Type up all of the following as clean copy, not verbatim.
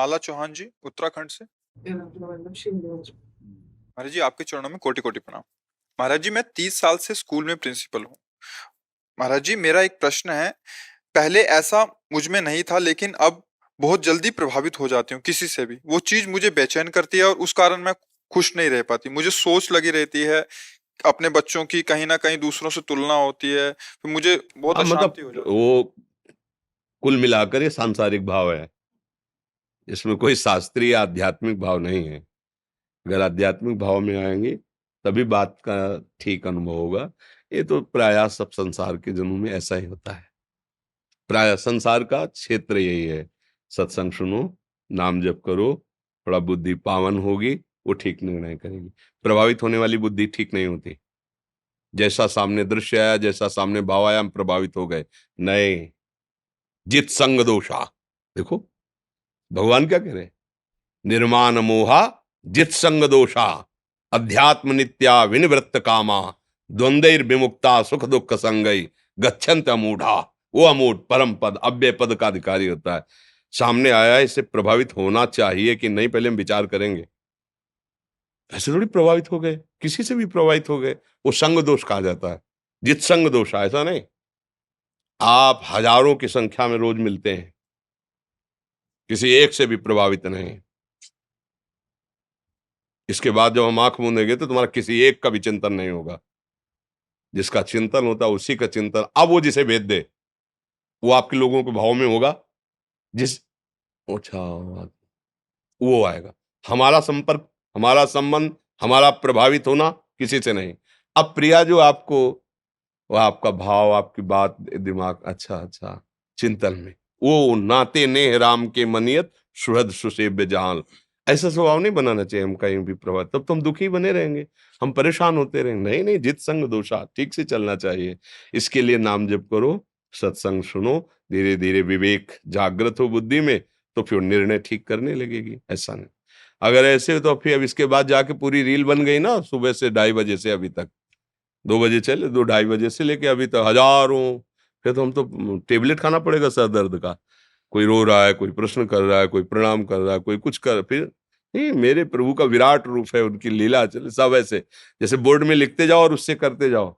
माला चौहान जी, उत्तराखंड से। महाराज जी, आपके चरणों में कोटि कोटि प्रणाम। महाराज जी, मैं 30 साल से स्कूल में प्रिंसिपल हूँ। महाराज जी, मेरा एक प्रश्न है। पहले ऐसा मुझ में नहीं था, लेकिन अब बहुत जल्दी प्रभावित हो जाती हूँ किसी से भी। वो चीज मुझे बेचैन करती है और उस कारण मैं खुश नहीं रह पाती। मुझे सोच लगी रहती है अपने बच्चों की, कहीं ना कहीं दूसरों से तुलना होती है, फिर मुझे बहुत हाँ, मतलब अशांति हो जाती है। वो कुल मिलाकर ये सांसारिक भाव है। इसमें कोई शास्त्रीय आध्यात्मिक भाव नहीं है। अगर आध्यात्मिक भाव में आएंगे तभी बात का ठीक अनुभव होगा। ये तो प्रायः सब संसार के जनों में ऐसा ही होता है। प्रायः संसार का क्षेत्र यही है। सत्संग सुनो, नाम जप करो, थोड़ा बुद्धि पावन होगी, वो ठीक निर्णय करेगी। प्रभावित होने वाली बुद्धि ठीक नहीं होती। जैसा सामने दृश्य आया, जैसा सामने भाव आया, हम प्रभावित हो गए। नहीं, जित संग दोषा। देखो भगवान क्या कह रहे हैं, निर्माण मोहा जित संग दोषा, अध्यात्म नित्या विनिवृत्त कामा, द्वंद्वैर विमुक्ता सुख दुख संगई, गच्छन्त अमूढ़ा। वो अमूढ़ परम पद अव्यय पद का अधिकारी होता है। सामने आया, इससे प्रभावित होना चाहिए कि नहीं, पहले हम विचार करेंगे। ऐसे थोड़ी प्रभावित हो गए, किसी से भी प्रभावित हो गए, वो संग दोष कहा जाता है। जित संग दोष, ऐसा नहीं। आप हजारों की संख्या में रोज मिलते हैं, किसी एक से भी प्रभावित नहीं। इसके बाद जब हम आंख मूंदेंगे तो तुम्हारा किसी एक का भी चिंतन नहीं होगा। जिसका चिंतन होता है उसी का चिंतन, अब वो जिसे भेद दे वो आपके लोगों के भाव में होगा। जिस अच्छा, वो आएगा। हमारा संपर्क, हमारा संबंध, हमारा प्रभावित होना किसी से नहीं। अब प्रिया जो आपको, वो आपका भाव, आपकी बात, दिमाग, अच्छा अच्छा चिंतन में, वो नाते नेह राम के मनियत सुहृद सुसेव्य जान। ऐसा स्वभाव नहीं बनाना चाहिए हम कहीं भी प्रभावित, तब तो हम दुखी बने रहेंगे, हम परेशान होते रहेंगे। नहीं नहीं, जित संग दोषा, ठीक से चलना चाहिए। इसके लिए नाम जप करो, सत्संग सुनो, धीरे धीरे विवेक जागृत हो बुद्धि में, तो फिर निर्णय ठीक करने लगेगी। ऐसा नहीं, अगर ऐसे तो फिर अब इसके बाद जाके पूरी रील बन गई ना, सुबह से 2:30 से अभी तक, 2 बजे चले, 2-2:30 से लेके अभी तक हजारों। फिर तो हम तो टेबलेट खाना पड़ेगा सर दर्द का। कोई रो रहा है, कोई प्रश्न कर रहा है, कोई प्रणाम कर रहा है, कोई कुछ कर, फिर नहीं, मेरे प्रभु का विराट रूप है, उनकी लीला चले सब ऐसे, जैसे बोर्ड में लिखते जाओ और उससे करते जाओ।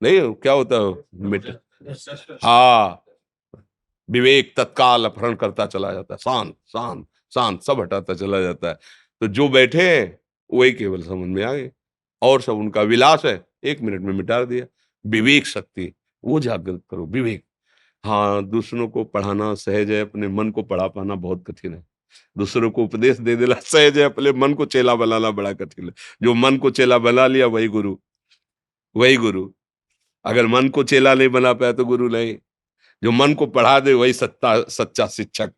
नहीं क्या होता है, मिट, हाँ, विवेक तत्काल अपहरण करता चला जाता है, शांत शांत शांत, सब हटाता चला जाता है। तो जो बैठे हैं वही केवल समझ में आ गए, और सब उनका विलास है, 1 मिनट में मिटा दिया। विवेक शक्ति वो जागृत करो, विवेक। हाँ, दूसरों को पढ़ाना सहज है, अपने मन को पढ़ा पाना बहुत कठिन है। दूसरों को उपदेश दे देना सहज है, अपने मन को चेला बनाना बड़ा कठिन है। जो मन को चेला बना लिया वही गुरु, वही गुरु। अगर मन को चेला नहीं बना पाया तो गुरु नहीं। जो मन को पढ़ा दे वही सच्चा शिक्षक।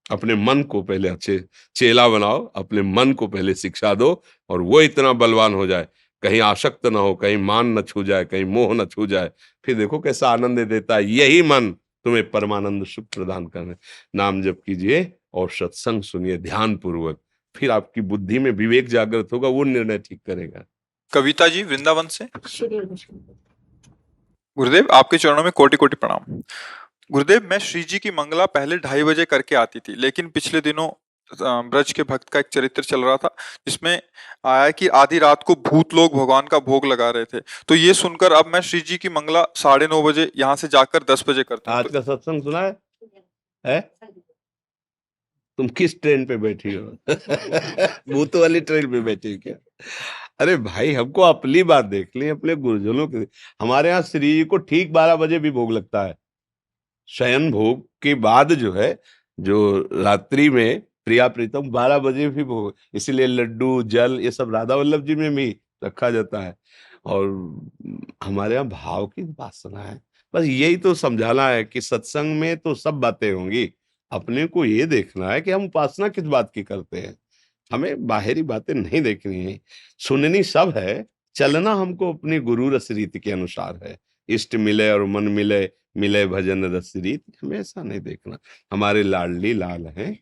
अपने मन को पहले अच्छे चेला बनाओ, अपने मन को पहले शिक्षा दो, और वो इतना बलवान हो जाए, कहीं आसक्त ना हो, कहीं मान न छू जाए, कहीं मोह न छू जाए, फिर देखो कैसा आनंद देता है। यही मन तुम्हें परमानंद सुख प्रदान करने। नाम जप कीजिए और सत्संग सुनिए ध्यान पूर्वक, फिर आपकी बुद्धि में विवेक जागृत होगा, वो निर्णय ठीक करेगा। कविता जी, वृंदावन से। गुरुदेव, आपके चरणों में कोटि कोटि प्रणाम। गुरुदेव, मैं श्री जी की मंगला पहले 2:30 बजे करके आती थी, लेकिन पिछले दिनों ब्रज के भक्त का एक चरित्र चल रहा था, जिसमें आया कि आधी रात को भूत लोग भगवान का भोग लगा रहे थे। तो ये सुनकर अब मैं श्री जी की मंगला 9:30 बजे यहाँ से जाकर 10 बजे करता हूँ। आज का सत्संग सुना है? तुम किस ट्रेन पे बैठी हो? भूत वाली ट्रेन पे बैठी हो क्या? अरे भाई, हमको अपनी बात देख ली, अपने गुरुजनों की। हमारे यहाँ श्री जी को ठीक 12 बजे भी भोग लगता है। शयन भोग के बाद जो है, जो रात्रि में प्रिया प्रीतम 12 बजे भी भोग, इसीलिए लड्डू जल ये सब राधा वल्लभ जी में भी रखा जाता है। और हमारे यहाँ भाव की उपासना है। बस यही तो समझाना है कि सत्संग में तो सब बातें होंगी, अपने को ये देखना है कि हम उपासना किस बात की करते हैं। हमें बाहरी बातें नहीं देखनी है, सुननी सब है, चलना हमको अपनी गुरु रस रीति के अनुसार है। इष्ट मिले और मन मिले, मिले भजन रस रीत, हमें ऐसा नहीं देखना। हमारे लाडली लाल हैं,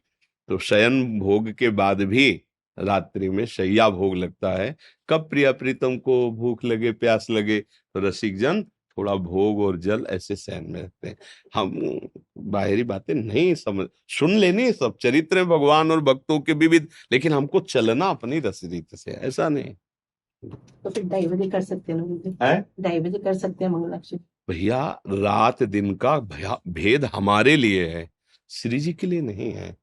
तो शयन भोग के बाद भी रात्रि में शैया भोग लगता है। कब प्रिया प्रीतम को भूख लगे, प्यास लगे, तो रसिक जन थोड़ा भोग और जल ऐसे सहन में रखते हैं। हम बाहरी बातें नहीं समझ, सुन लेनी सब चरित्र है भगवान और भक्तों के विविध, लेकिन हमको चलना अपनी रस रीत से, ऐसा नहीं तो फिर 2:30 कर सकते हैं लोग, है। 2:30 कर सकते हैं मंगलाक्षरी। भैया रात दिन का भेद हमारे लिए है, श्री जी के लिए नहीं है।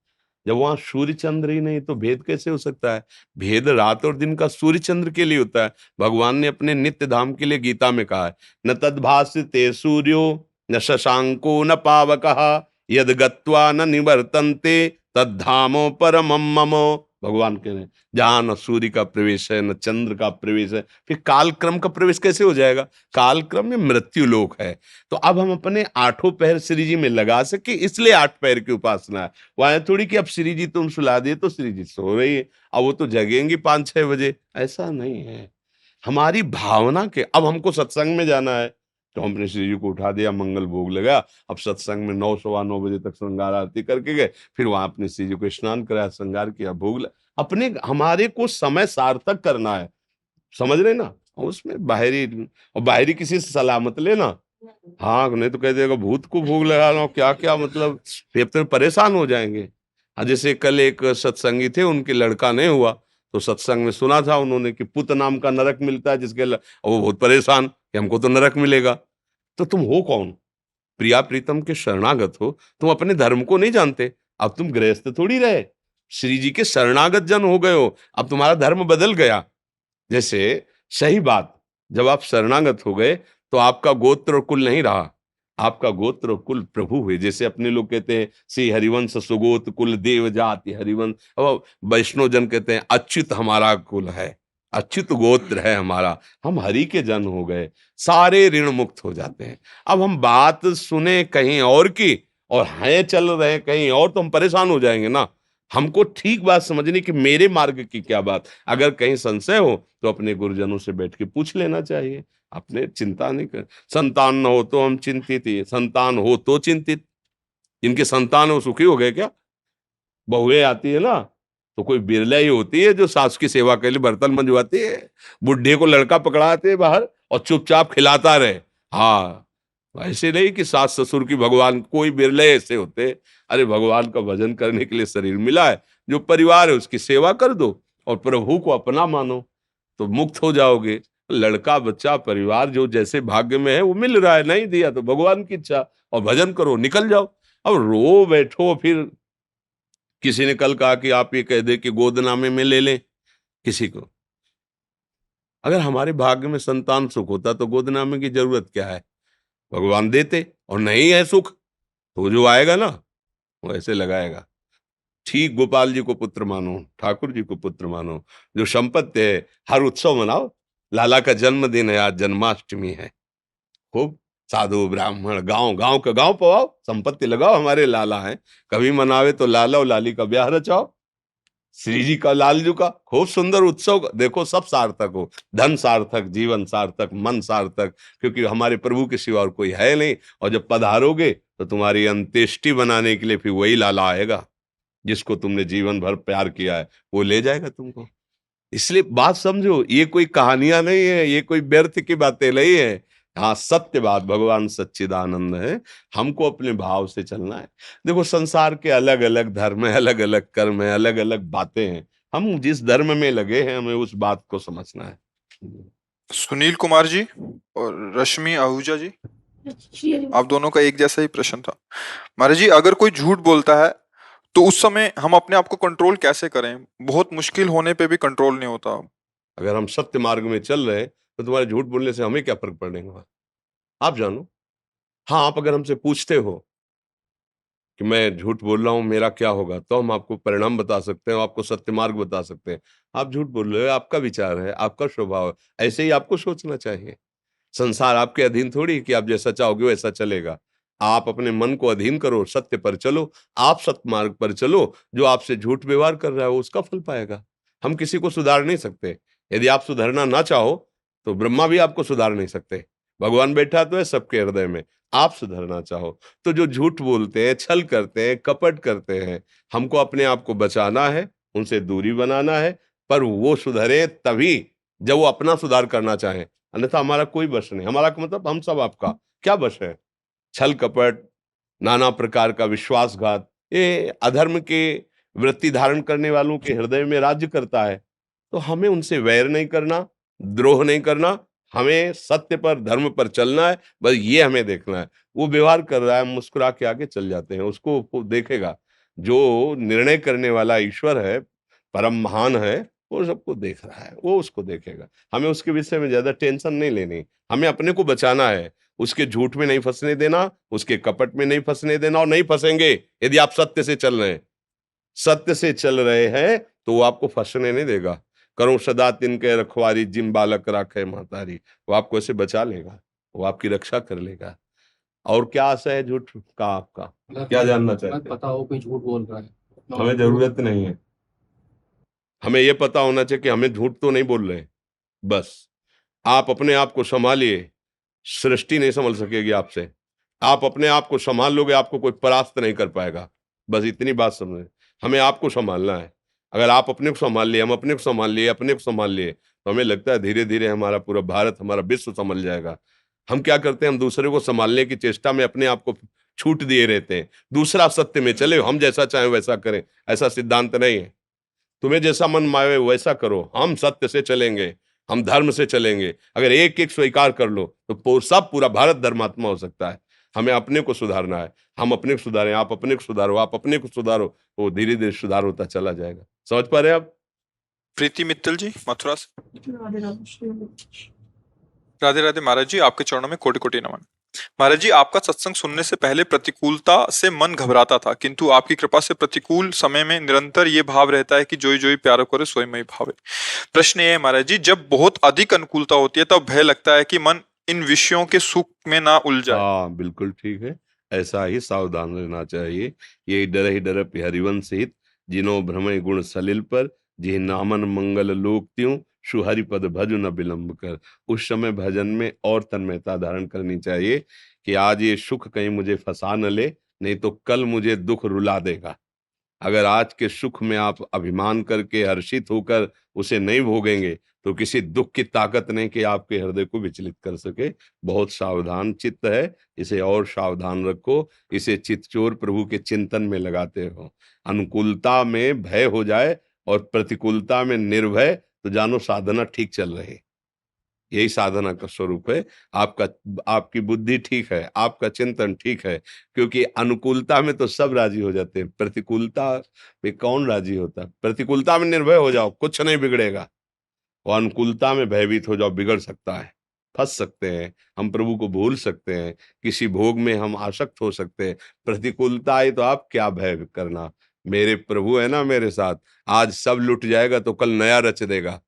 जब वहां सूर्य चंद्र ही नहीं तो भेद कैसे हो सकता है? भेद रात और दिन का सूर्य चंद्र के लिए होता है। भगवान ने अपने नित्य धाम के लिए गीता में कहा है, न तद्भासते सूर्यो न शशांको न पावकः यद गत्वा न निवर्तन्ते तद्धामो परमम मम। भगवान कह रहे हैं जहां न सूर्य का प्रवेश है न चंद्र का प्रवेश है, फिर काल क्रम का प्रवेश कैसे हो जाएगा? काल क्रम में मृत्यु लोक है। तो अब हम अपने आठों पैर श्री जी में लगा सके, इसलिए 8 पैर की उपासना है। वहां थोड़ी कि अब श्री जी तुम सुला दिए तो श्री जी सो रही है, अब वो तो जगेंगी 5-6 बजे, ऐसा नहीं है। हमारी भावना के, अब हमको सत्संग में जाना है तो हमने श्री जी को उठा दिया, मंगल भोग लगा, अब सत्संग में 9 सवा 9 बजे तक श्रृंगार आरती करके गए, फिर वहां अपने श्री जी को स्नान कराया, श्रृंगार किया, भोग लगा। अपने हमारे को समय सार्थक करना है, समझ रहे ना? और उसमें बाहरी, और बाहरी किसी से सलाह मत लेना। हाँ, नहीं तो कह देगा भूत को भोग लगा लो, क्या क्या मतलब, फिर तो परेशान हो जाएंगे। जैसे कल एक सत्संगी थे, उनके लड़का नहीं हुआ, तो सत्संग में सुना था उन्होंने कि पुत नाम का नरक मिलता है जिसके और वो बहुत परेशान कि हमको तो नरक मिलेगा। तो तुम हो कौन? प्रिया प्रीतम के शरणागत हो, तुम अपने धर्म को नहीं जानते। अब तुम गृहस्थ थोड़ी रहे, श्री जी के शरणागत जन हो गए हो, अब तुम्हारा धर्म बदल गया। जैसे सही बात, जब आप शरणागत हो गए तो आपका गोत्र और कुल नहीं रहा, आपका गोत्र और कुल प्रभु हुए। जैसे अपने लोग कहते हैं श्री हरिवंश सुगोत कुल देव जाति हरिवंश, और वैष्णव जन कहते हैं अच्युत हमारा कुल है, अच्युत गोत्र है हमारा, हम हरि के जन हो गए, सारे ऋण मुक्त हो जाते हैं। अब हम बात सुने कहीं और की और हैं चल रहे हैं कहीं और, तो हम परेशान हो जाएंगे ना। हमको ठीक बात समझनी कि मेरे मार्ग की क्या बात। अगर कहीं संशय हो तो अपने गुरुजनों से बैठ के पूछ लेना चाहिए, अपने चिंता नहीं कर। संतान न हो तो हम चिंतित ही, संतान हो तो चिंतित। जिनके संतान हो सुखी हो गए क्या? बहुएं आती है ना, तो कोई बिरला ही होती है जो सास की सेवा के लिए बर्तन मंजवाती है। बुढ़े को लड़का पकड़ाते हैं बाहर और चुपचाप खिलाता रहे। हाँ, ऐसे नहीं कि सास ससुर की भगवान, कोई बिरले ऐसे होते। अरे भगवान का भजन करने के लिए शरीर मिला है, जो परिवार है उसकी सेवा कर दो और प्रभु को अपना मानो, तो मुक्त हो जाओगे। लड़का बच्चा परिवार जो जैसे भाग्य में है वो मिल रहा है, नहीं दिया तो भगवान की इच्छा, और भजन करो, निकल जाओ। अब रो बैठो, फिर किसी ने कल कहा कि आप ये कह दे कि गोदनामे में ले लें किसी को। अगर हमारे भाग्य में संतान सुख होता तो गोदनामे की जरूरत क्या है? भगवान देते, और नहीं है सुख तो जो आएगा ना वो ऐसे लगाएगा। ठीक गोपाल जी को पुत्र मानो, ठाकुर जी को पुत्र मानो, जो संपत्ति है हर उत्सव मनाओ। लाला का जन्मदिन है, आज जन्माष्टमी है, खूब साधु ब्राह्मण गांव गांव का गांव पवाओ, संपत्ति लगाओ, हमारे लाला हैं। कभी मनावे तो लाला और लाली का ब्याह रचाओ, श्री जी का लालजू का खूब सुंदर उत्सव देखो, सब सार्थक हो। धन सार्थक, जीवन सार्थक, मन सार्थक, क्योंकि हमारे प्रभु के सिवा और कोई है नहीं। और जब पधारोगे तो तुम्हारी अंत्येष्टि बनाने के लिए फिर वही लाला आएगा जिसको तुमने जीवन भर प्यार किया है, वो ले जाएगा तुमको। इसलिए बात समझो, ये कोई कहानियां नहीं है, ये कोई व्यर्थ की बातें नहीं है। हाँ, सत्य बात, भगवान सच्चिदानंद है, हमको अपने भाव से चलना है। देखो संसार के अलग अलग धर्म है, अलग अलग कर्म है, अलग अलग बातें हैं। हम जिस धर्म में लगे हैं हमें उस बात को समझना है। सुनील कुमार जी और रश्मि आहूजा जी, आप दोनों का एक जैसा ही प्रश्न था। महाराज जी, अगर कोई झूठ बोलता है तो उस समय हम अपने आप को कंट्रोल कैसे करें? बहुत मुश्किल होने पे भी कंट्रोल नहीं होता। अगर हम सत्य मार्ग में चल रहे हैं तो तुम्हारे झूठ बोलने से हमें क्या फर्क पड़ेगा, आप जानो। हाँ, आप अगर हमसे पूछते हो कि मैं झूठ बोल रहा हूं मेरा क्या होगा, तो हम आपको परिणाम बता सकते हैं, आपको सत्य मार्ग बता सकते हैं। आप झूठ बोल रहे हो, आपका विचार है, आपका स्वभाव है, ऐसे ही आपको सोचना चाहिए। संसार आपके अधीन थोड़ी कि आप जैसा चाहोगे वैसा चलेगा। आप अपने मन को अधीन करो, सत्य पर चलो, आप सत्य मार्ग पर चलो। जो आपसे झूठ व्यवहार कर रहा है वो उसका फल पाएगा। हम किसी को सुधार नहीं सकते। यदि आप सुधरना ना चाहो तो ब्रह्मा भी आपको सुधार नहीं सकते। भगवान बैठा तो है सबके हृदय में। आप सुधरना चाहो तो जो झूठ बोलते हैं, छल करते हैं, कपट करते हैं, हमको अपने आप को बचाना है, उनसे दूरी बनाना है। पर वो सुधरे तभी जब वो अपना सुधार करना चाहें, अन्यथा हमारा कोई वश नहीं। हमारा का मतलब हम सब आपका क्या वश है? छल कपट, नाना प्रकार का विश्वासघात, ये अधर्म के वृत्ति धारण करने वालों के हृदय में राज्य करता है। तो हमें उनसे वैर नहीं करना, द्रोह नहीं करना, हमें सत्य पर, धर्म पर चलना है, बस ये हमें देखना है। वो व्यवहार कर रहा है, हम मुस्कुरा के आगे चल जाते हैं, उसको वो देखेगा। जो निर्णय करने वाला ईश्वर है, परम महान है, वो सबको देख रहा है, वो उसको देखेगा। हमें उसके विषय में ज्यादा टेंशन नहीं लेनी, हमें अपने को बचाना है। उसके झूठ में नहीं फंसने देना, उसके कपट में नहीं फंसने देना, और नहीं फंसेंगे यदि आप सत्य से चल रहे हैं। सत्य से चल रहे हैं तो वो आपको फंसने नहीं देगा। करो सदा तिनके रखवारी, जिम बालक राखे महतारी, वो आपको ऐसे बचा लेगा, वो आपकी रक्षा कर लेगा। और क्या आशा है झूठ का आपका? क्या जानना चाहते हैं? पता हो कोई झूठ बोल रहा है, हमें जरूरत नहीं है। हमें ये पता होना चाहिए कि हमें झूठ तो नहीं बोल रहे। बस आप अपने आप को संभालिए, सृष्टि नहीं संभल सकेगी आपसे। आप अपने आप को संभाल लोगे, आपको कोई परास्त नहीं कर पाएगा। बस इतनी बात समझे, हमें आपको संभालना है। अगर आप अपने को संभाल लिए, हम अपने को संभाल लिए, अपने को संभाल लिए, तो हमें लगता है धीरे धीरे हमारा पूरा भारत, हमारा विश्व संभल जाएगा। हम क्या करते हैं, हम दूसरे को संभालने की चेष्टा में अपने आप को छूट दिए रहते हैं। दूसरा सत्य में चले, हम जैसा चाहें वैसा करें, ऐसा सिद्धांत नहीं है। तुम्हें जैसा मन मावे वैसा करो, हम सत्य से चलेंगे, हम धर्म से चलेंगे। अगर एक एक स्वीकार कर लो तो सब पूरा भारत धर्मात्मा हो सकता है। हमें अपने को सुधारना है, हम अपने को सुधारें, आप अपने को सुधारो, आप अपने को सुधारो, वो धीरे धीरे सुधार होता चला जाएगा। समझ पा रहे हैं आप? प्रीति मित्तल जी मथुरा से। राधे राधे। राधे राधे महाराज जी, आपके चरणों में कोटि कोटि नमन। महाराज जी, आपका सत्संग सुनने से पहले प्रतिकूलता से मन घबराता था, किंतु आपकी कृपा से प्रतिकूल समय में निरंतर ये भाव रहता है कि जोई जोई प्यारो करे सोई मई भावे। प्रश्न ये है महाराज जी, जब बहुत अधिक अनुकूलता होती है तब भय लगता है कि मन इन विषयों के सुख में ना उलझाए। हाँ, बिल्कुल ठीक है। ऐसा ही सावधान रहना चाहिए। ये डर ही डर हरिवंश हित, जिनो भ्रमय गुण सलिल पर, जिह नामन मंगल लोक त्यों, सुहरि पद भजु न विलंब कर। उस समय भजन में और तन्मयता धारण करनी चाहिए कि आज ये सुख कहीं मुझे फंसा न ले, नहीं तो कल मुझे दुख रुला देगा। अगर आज के सुख में आप अभिमान करके हर्षित होकर उसे नहीं भोगेंगे तो किसी दुख की ताकत नहीं कि आपके हृदय को विचलित कर सके। बहुत सावधान चित्त है, इसे और सावधान रखो। इसे चित्तचोर प्रभु के चिंतन में लगाते हो। अनुकूलता में भय हो जाए और प्रतिकूलता में निर्भय, तो जानो साधना ठीक चल रही। यही साधना का स्वरूप है। आपका आपकी बुद्धि ठीक है, आपका चिंतन ठीक है, क्योंकि अनुकूलता में तो सब राजी हो जाते हैं, प्रतिकूलता पे कौन राजी होता है? प्रतिकूलता में निर्भय हो जाओ, कुछ नहीं बिगड़ेगा। और अनुकूलता में भयभीत हो जाओ, बिगड़ सकता है, फंस सकते हैं, हम प्रभु को भूल सकते हैं, किसी भोग में हम आसक्त हो सकते हैं। प्रतिकूलता आई तो आप क्या भय करना, मेरे प्रभु है ना मेरे साथ। आज सब लुट जाएगा तो कल नया रच देगा।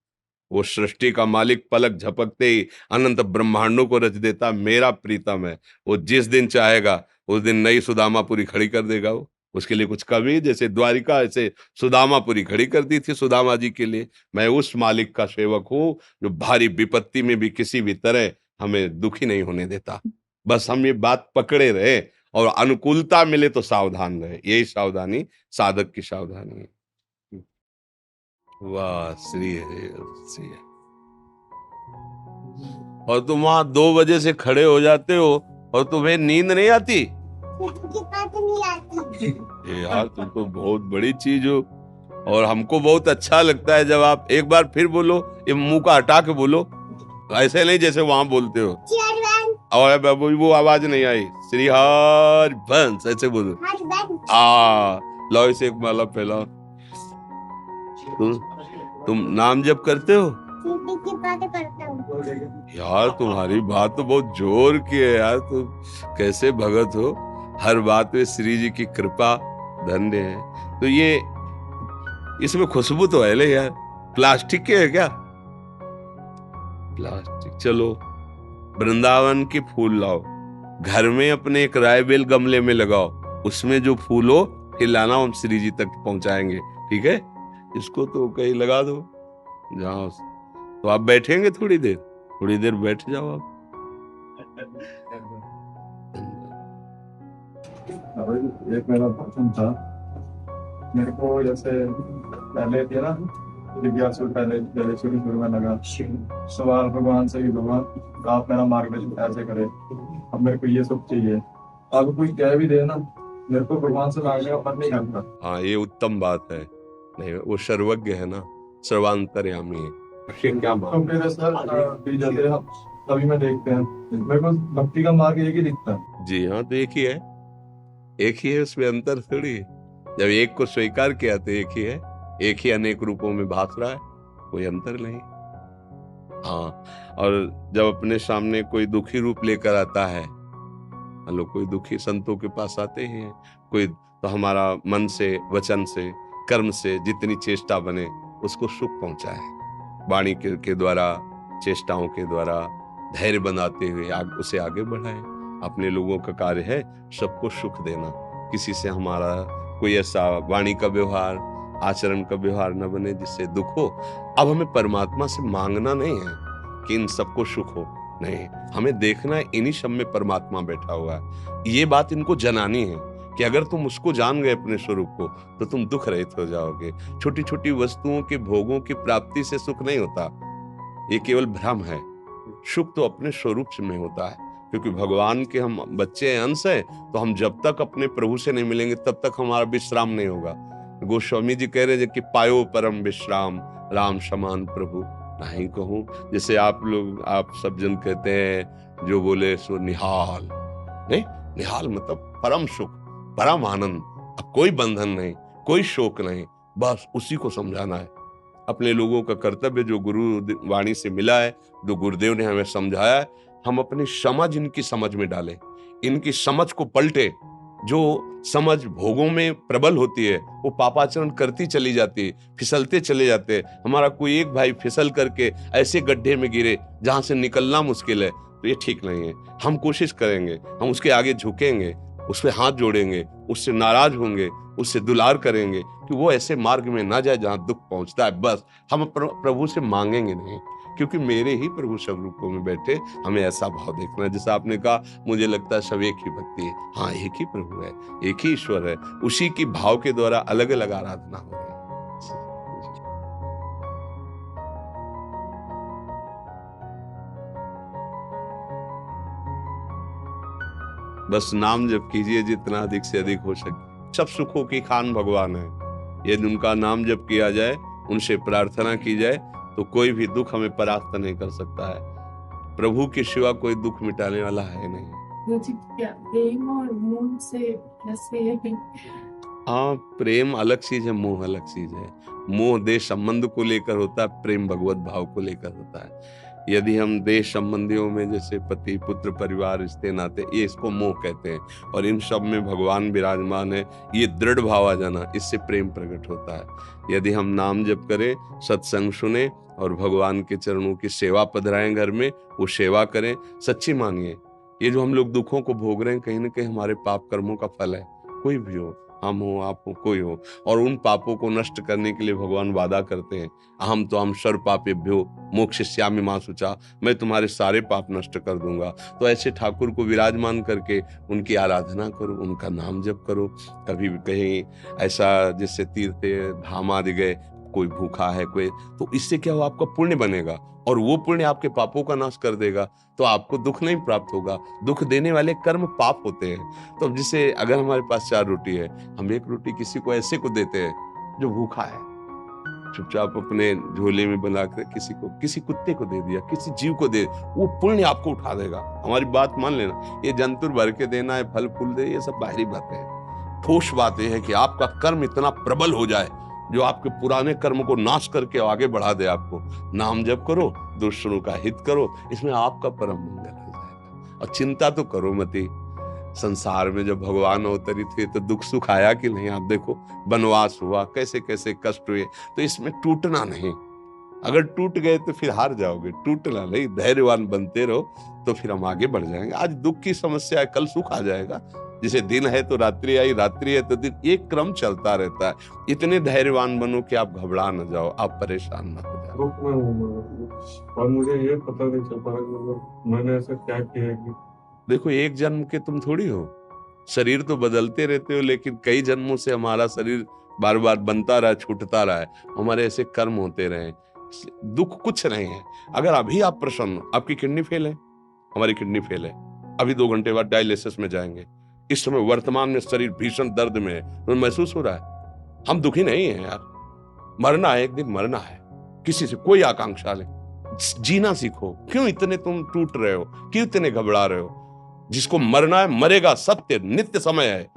वो सृष्टि का मालिक पलक झपकते ही अनंत ब्रह्मांडों को रच देता, मेरा प्रीतम है। वो जिस दिन चाहेगा उस दिन नई सुदामापुरी खड़ी कर देगा। वो उसके लिए कुछ कवि जैसे द्वारिका ऐसे सुदामापुरी खड़ी कर दी थी सुदामा जी के लिए। मैं उस मालिक का सेवक हूँ जो भारी विपत्ति में भी किसी भी तरह हमें दुखी नहीं होने देता। बस हम ये बात पकड़े रहे और अनुकूलता मिले तो सावधान रहे। यही सावधानी साधक की सावधानी है। वाह श्री हरि श्री। और तुम वहां 2 बजे से खड़े हो जाते हो और तुम्हें नींद नहीं आती? नहीं आती। ये यार तुम तो बहुत बड़ी चीज हो। और हमको बहुत अच्छा लगता है जब आप एक बार फिर बोलो, ये मुंह का हटा के बोलो, ऐसे नहीं जैसे वहां बोलते हो। और बाबू वो आवाज नहीं आई। श्री हरि वंश ऐसे बोलो। लो इसे एक माला फैलाओ। तुम नाम जप करते हो? करता हूँ। यार तुम्हारी बात तो बहुत जोर की है यार, तुम कैसे भगत हो। हर बात में श्री जी की कृपा धन्य है। तो ये इसमें खुशबू तो है ले यार, प्लास्टिक के है क्या? प्लास्टिक। चलो वृंदावन के फूल लाओ, घर में अपने एक रायबेल गमले में लगाओ, उसमें जो फूल हो फिर लाना, हम श्री जी तक पहुंचाएंगे। ठीक है? इसको तो कहीं लगा दो जहाँ। तो आप बैठेंगे थोड़ी देर बैठ जाओ आप। एक मेरा प्रश्न था, मेरे को जैसे पहले थी ना जिज्ञासु पहले पहले शुरू शुरू में लगा सवाल भगवान से ही, भगवान आप मेरा मार्गदर्शन ऐसे करें, अब मेरे को ये सब चाहिए। अब कोई कह भी दे ना, मेरे को भगवान से मांगने का मन नहीं करता। हाँ, ये उत्तम बात है। नहीं, वो सर्वज्ञ है ना, सर्वांतर्यामी है। तो मेरे सर भी जैसे हम तभी में देखते हैं, मेरे को भक्ति का मार्ग एक ही दिखता है। जी हाँ, तो एक ही है, एक ही है, उसमें अंतर थोड़ी है। जब एक को स्वीकार किया तो एक ही है, एक ही अनेक रूपों में भास रहा है, कोई अंतर नहीं। हाँ, और जब अपने सामने कोई दुखी रूप लेकर आता है, हम लोग कोई दुखी संतों के पास आते ही हैं, कोई तो हमारा मन से, वचन से, कर्म से जितनी चेष्टा बने उसको सुख पहुंचाए, वाणी के द्वारा, चेष्टाओं के द्वारा धैर्य बनाते हुए उसे आगे बढ़ाए। अपने लोगों का कार्य है सबको सुख देना। किसी से हमारा कोई ऐसा वाणी का व्यवहार, आचरण का व्यवहार न बने जिससे दुख हो। अब हमें परमात्मा से मांगना नहीं है कि इन सबको सुख हो, नहीं, हमें देखना है इन्हीं सब में परमात्मा बैठा हुआ है। ये बात इनको जनानी है कि अगर तुम उसको जान गए अपने स्वरूप को तो तुम दुख रहित हो जाओगे। छोटी छोटी वस्तुओं के भोगों की प्राप्ति से सुख नहीं होता, ये केवल भ्रम है। सुख तो अपने स्वरूप में होता है, क्योंकि भगवान के हम बच्चे हैं, अंश हैं, तो हम जब तक अपने प्रभु से नहीं मिलेंगे तब तक हमारा विश्राम नहीं होगा। गोस्वामी जी कह रहे हैं कि पायो परम विश्राम राम समान प्रभु नहीं कहूं। जैसे आप सब जन कहते हैं जो बोले सो निहाल, नहीं, निहाल मतलब परम सुख, परम आनंद। अब कोई बंधन नहीं, कोई शोक नहीं, बस उसी को समझाना है। अपने लोगों का कर्तव्य जो गुरु वाणी से मिला है, जो गुरुदेव ने हमें समझाया है, हम अपनी समझ इनकी समझ में डालें, इनकी समझ को पलटे। जो समझ भोगों में प्रबल होती है वो पापाचरण करती चली जाती है, फिसलते चले जाते हैं। हमारा कोई एक भाई फिसल करके ऐसे गड्ढे में गिरे जहां से निकलना मुश्किल है, तो ये ठीक नहीं है। हम कोशिश करेंगे, हम उसके आगे झुकेंगे, उस पर हाथ जोड़ेंगे, उससे नाराज होंगे, उससे दुलार करेंगे कि वो ऐसे मार्ग में ना जाए जहां दुख पहुंचता है। बस हम प्रभु से मांगेंगे नहीं, क्योंकि मेरे ही प्रभु सब रूपों में बैठे। हमें ऐसा भाव देखना है। जैसा आपने कहा, मुझे लगता है सब एक ही भक्ति है। हाँ, एक ही प्रभु है, एक ही ईश्वर है, उसी की भाव के द्वारा अलग अलग आराधना हो रही है। बस नाम जप कीजिए जितना अधिक से अधिक हो सके। सब सुखों की खान भगवान है। यदि उनका नाम जप किया जाए, उनसे प्रार्थना की जाए, तो कोई भी दुख हमें परास्त नहीं कर सकता है। प्रभु के सिवा कोई दुख मिटाने वाला है नहीं। मुझे क्या प्रेम और मोह से कैसे है? हाँ, प्रेम अलग चीज है, मोह अलग चीज है। मोह देह संबंध को लेकर होता है, प्रेम भगवत भाव को लेकर होता है। यदि हम देह संबंधियों में जैसे पति पुत्र परिवार रिश्ते नाते, ये इसको मोह कहते हैं, और इन सब में भगवान विराजमान है, ये दृढ़ भाव आ जाना, इससे प्रेम प्रकट होता है। यदि हम नाम जप करें, सत्संग सुने और भगवान के चरणों की सेवा पधराएं, घर में वो सेवा करें, सच्ची मानिए ये जो हम लोग दुखों को भोग रहे हैं कहीं ना कहीं हमारे पाप कर्मों का फल है। कोई भी हो, हम हो, आप हो, कोई हो, और उन पापों को नष्ट करने के लिए भगवान वादा करते हैं, अहम तो हम सर्व पापेभ्यो मोक्षयिष्यामि मा शुचा, मैं तुम्हारे सारे पाप नष्ट कर दूंगा। तो ऐसे ठाकुर को विराजमान करके उनकी आराधना करो, उनका नाम जप करो। कभी भी कहीं ऐसा जैसे तीर्थ धाम आदि गए, कोई भूखा है कोई, तो इससे क्या हो, आपका पुण्य बनेगा और वो पुण्य आपके पापों का नाश कर देगा, तो आपको दुख नहीं प्राप्त होगा। दुख देने वाले कर्म पाप होते हैं। तो जैसे अगर हमारे पास 4 रोटी है, हम 1 रोटी किसी को ऐसे को देते हैं जो भूखा है, चुपचाप अपने झोले में बनाकर किसी कुत्ते को दे दिया, किसी जीव को दे, वो पुण्य आपको उठा देगा। हमारी बात मान लेना, ये जंतुर भर के देना है, फल फूल दे, ये सब बाहरी बातें हैं। ठोस बात यह है कि आपका कर्म इतना प्रबल हो जाए जो आपके पुराने कर्म को नाश करके आगे बढ़ा दे। आपको नाम जप करो, दूसरों का हित करो, इसमें आपका परम मंगल हो जाएगा। और चिंता तो करो मती, संसार में जब भगवान अवतरित हुए तो दुख सुख आया कि नहीं? आप देखो, वनवास हुआ, कैसे कैसे कष्ट हुए, तो इसमें टूटना नहीं। अगर टूट गए तो फिर हार जाओगे, टूटना नहीं, धैर्यवान बनते रहो, तो फिर हम आगे बढ़ जाएंगे। आज दुख की समस्या है, कल सुख आ जाएगा। जैसे दिन है तो रात्रि आई, रात्रि है तो दिन, एक क्रम चलता रहता है। इतने धैर्यवान बनो कि आप घबरा न जाओ, आप परेशान न हो जाओ। दुख में हूँ और मुझे ये पता नहीं चल पा रहा मतलब मैंने ऐसा क्या किया है कि देखो, एक जन्म के तुम थोड़ी हो, शरीर तो बदलते रहते हो, लेकिन कई जन्मों से हमारा शरीर बार बार बनता रहा, छूटता रहा है, हमारे ऐसे कर्म होते रहे, दुख कुछ नहीं है। अगर अभी आप प्रसन्न हो, आपकी किडनी फेल है, हमारी किडनी फेल है, अभी 2 घंटे बाद डायलिसिस में जाएंगे, इस समय वर्तमान में शरीर भीषण दर्द में है, तो महसूस हो रहा है, हम दुखी नहीं है यार, मरना है, एक दिन मरना है, किसी से कोई आकांक्षा नहीं, जीना सीखो। क्यों इतने तुम टूट रहे हो, क्यों इतने घबरा रहे हो? जिसको मरना है मरेगा, सत्य नित्य समय है,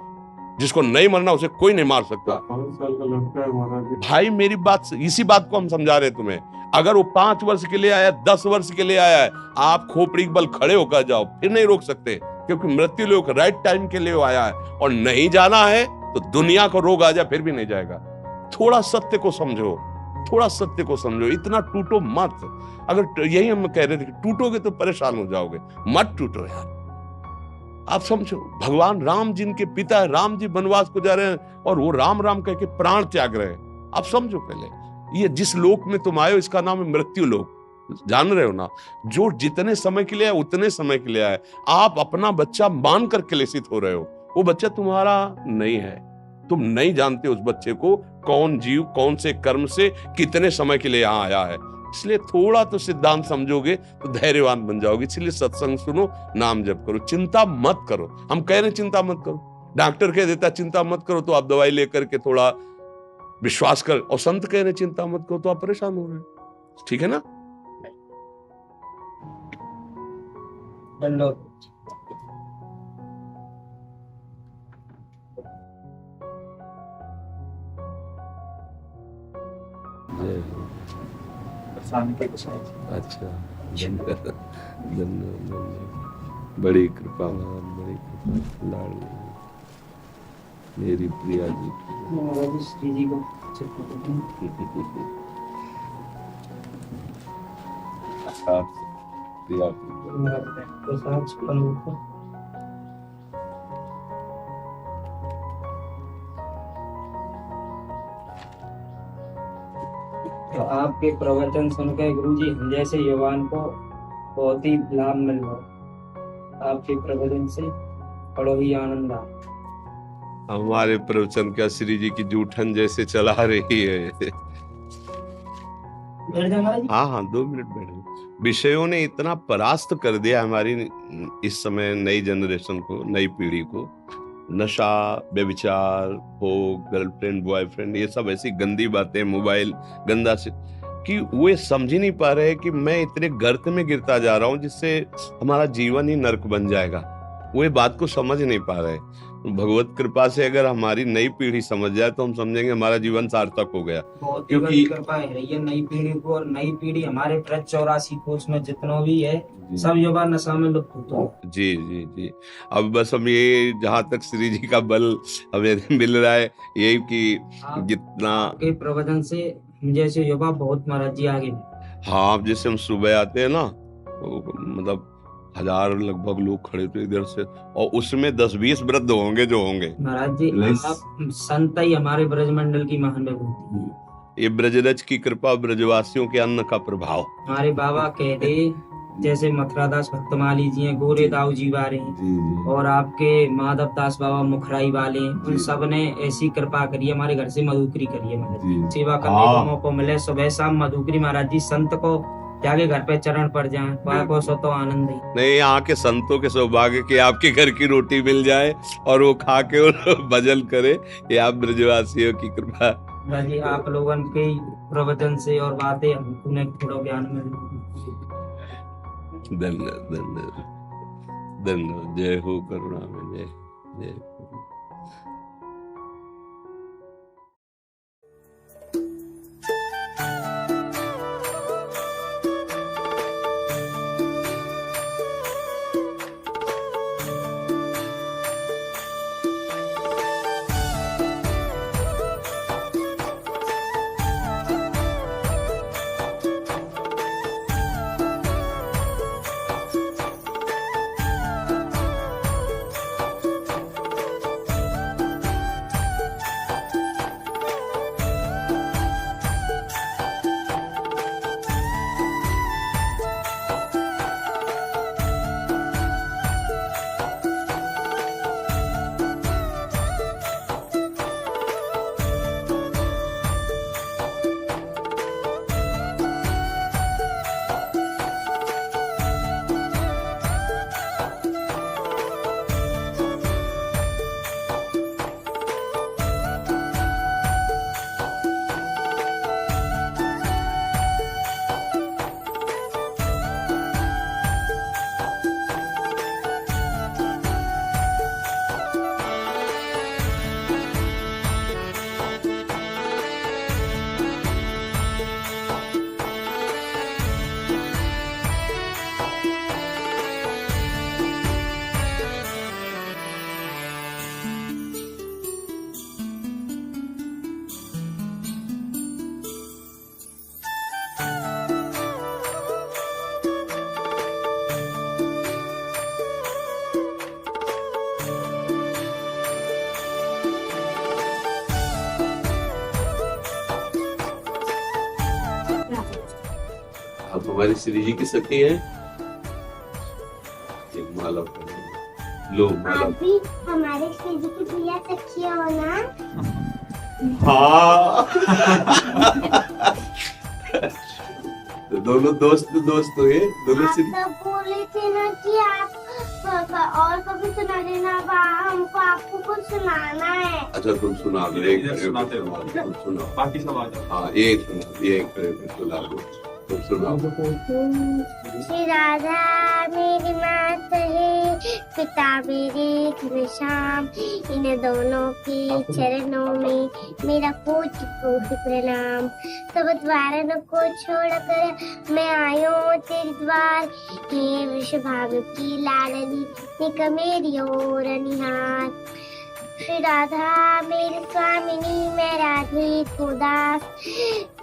जिसको नहीं मरना उसे कोई नहीं मार सकता। 5 साल का लड़का है हमारा भी। भाई मेरी बात, इसी बात को हम समझा रहे तुम्हें। अगर वो 5 वर्ष के लिए आया, 10 वर्ष के लिए आया है, आप खोपड़ी के बल खड़े होकर जाओ, फिर नहीं रोक सकते, क्योंकि मृत्यु लोग राइट टाइम के लिए आया है, और नहीं जाना है तो दुनिया को रोग आ जाए फिर भी नहीं जाएगा। थोड़ा सत्य को समझो, थोड़ा सत्य को समझो, इतना टूटो मत। अगर यही हम कह रहे थे कि टूटोगे तो परेशान हो जाओगे, मत टूटो यार। आप समझो, भगवान राम जिनके पिता है, राम जी वनवास को जा रहे हैं और वो राम राम कह के प्राण त्याग रहे हैं। आप समझो, पहले ये जिस लोक में तुम आए हो इसका नाम है मृत्यु लोक, जान रहे हो ना? जो जितने समय के लिए आए उतने समय के लिए आए। आप अपना बच्चा मान कर क्लेशित हो रहे हो, वो बच्चा तुम्हारा नहीं है, तुम नहीं जानते उस बच्चे को कौन जीव कौन से कर्म से कितने समय के लिए यहाँ आया है। इसलिए थोड़ा तो सिद्धांत समझोगे तो धैर्यवान बन जाओगे। इसलिए सत्संग सुनो, नाम जप करो, चिंता मत करो। हम कह रहे हैं चिंता मत करो, डॉक्टर कह देता चिंता मत करो तो आप दवाई लेकर के थोड़ा विश्वास कर, और संत कह रहे चिंता मत करो तो आप परेशान हो रहे हैं। ठीक है ना? अच्छा, धन्यवाद, बड़ी कृपा, बड़ी कृपा, लाडली मेरी प्रिया जी। प्रिया तो आपके प्रवचन सुनकर गुरुजी हम जैसे युवान को बहुत ही लाभ मिल रहा। आपके प्रवचन से बड़ा ही आनंद आ। हमारे प्रवचन क्या श्री जी की जूठन जैसे चला रही है। हाँ हाँ, 2 मिनट बैठो। विषयों ने इतना परास्त कर दिया हमारी इस समय नई जनरेशन को, नई पीढ़ी को। नशा, व्यभिचार, भोग, गर्लफ्रेंड, बॉयफ्रेंड, ये सब ऐसी गंदी बातें, मोबाइल गंदा से, कि वे समझ ही नहीं पा रहे कि मैं इतने गर्त में गिरता जा रहा हूं जिससे हमारा जीवन ही नर्क बन जाएगा। वे बात को समझ नहीं पा रहे। भगवत कृपा से अगर हमारी नई पीढ़ी समझ जाए तो हम समझेंगे हमारा जीवन सार्थक हो गया। बहुत ही बड़ी कृपा है ये नई पीढ़ी को, और नई पीढ़ी हमारे 84 कोष में जितना भी है सब युवा नशा में लुप्त होता है। जी जी जी। अब बस हम ये, जहाँ तक श्री जी का बल हमें मिल रहा है, यही कि जितना के प्रवचन से हम जैसे युवा बहुत महाराज जी आगे। हाँ, अब जैसे हम सुबह आते हैं ना, मतलब 1000 लगभग लोग खड़े थे इधर से, और उसमें 10-20 वृद्ध होंगे जो होंगे। महाराज जी आप संत ही हमारे ब्रजमंडल की महान विभूति। ये ब्रजरज की कृपा, ब्रजवासियों के अन्न का प्रभाव। हमारे बाबा कहते जैसे मथुरादास भक्तमाली जी हैं, गोरे दाऊ जी वाले हैं, और आपके माधव दास बाबा मुखराई वाले हैं, उन सब ने ऐसी कृपा करी, हमारे घर से मधुकरी करी है महाराज। सेवा करने का मौका मिले, सुबह शाम मधुकरी महाराज जी, संत को जाके घर पे चरण पड़ जाए, वह को सो तो आनंद ही नहीं। यहाँ के संतों के सौभाग्य कि आपके घर की रोटी मिल जाए और वो खा के और भजन करे, ये आप ब्रजवासियों की कृपा। जी आप लोगों के प्रवचन से और बातें हमको थोड़ा ज्ञान मिल। धन्यवाद, धन्यवाद, धन्यवाद। जय हो करुणा में, जय जय। आप हमारी श्री जी की सखी हैं। एक माला पहनाओ। लो माला। आप भी हमारे श्री जी की प्रिया सखी हो ना। हाँ। तो दोनों दोस्त हुए दोनों आप श्री। तो बोले थे ना कि आप और कभी सुना देना, हमको आपको कुछ सुनाना है। अच्छा तुम सुना दो, एक सुनाते रहो। तुम सुनाओ। बाकी सब आ जाओ। हाँ एक सुना, एक सुना दो, तुम सुनाओ। श्री राधा मेरी मात है, पिता मेरे घनश्याम, इन दोनों के चरणों में मेरा कोटि कोटि प्रणाम। सब द्वारन को छोड़कर मैं आयो तेरे द्वार, हे वृषभानु की लाडली निक मेरी ओर निहार। श्री राधा मेरी स्वामिनी, मैं राधे को दास,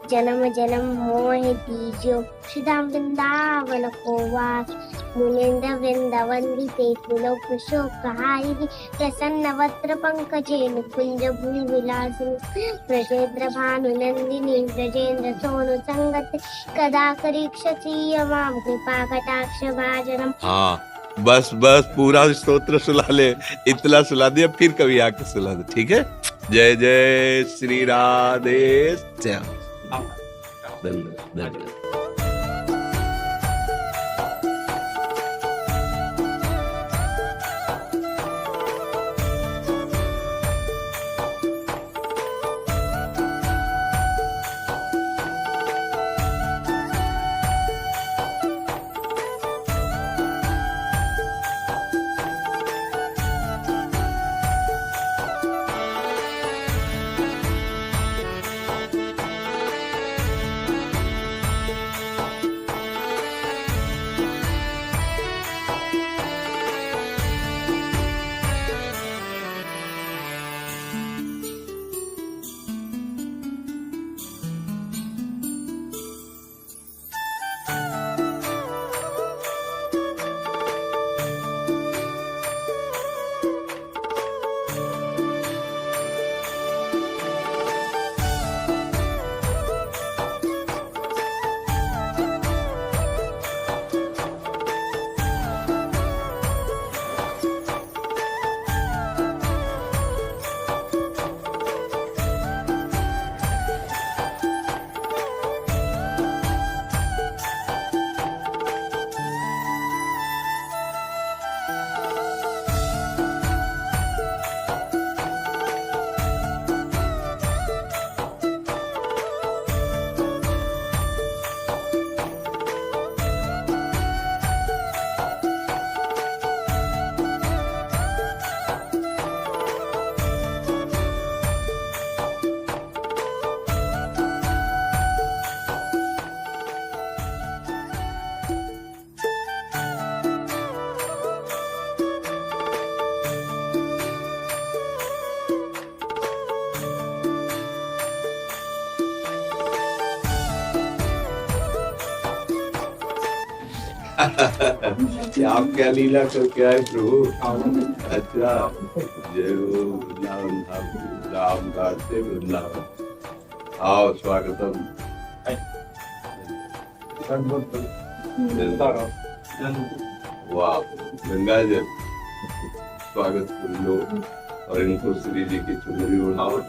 जन्म जन्म मोह दीजो श्रीधाम वृंदावन को वास। मुनिंद्र वृंदावंदिते पुलो शोकहारिणि, प्रसन्न वक्त्र पंकजे कुंज भूमि विलासिनी, ब्रजेंद्र भानुनंदिनी ब्रजेंद्र सोनु संगत, कदा करीक्षसी यमां कृपा कटाक्ष भाजनम। हाँ बस बस पूरा स्तोत्र सुला ले, इतना सुला दिया, फिर कभी आके सुला दे, ठीक है। जय जय श्री राधे श्याम। धन्यवाद धन्यवाद। आप क्या लीला कर क्या है प्रभु? अच्छा जय हो वृंदावन धाम की, राम घाट से वृंदावन। आओ स्वागतम। वाह गंगा जल, स्वागत कर लो और इनको श्री जी की चुनरी उड़ाओ।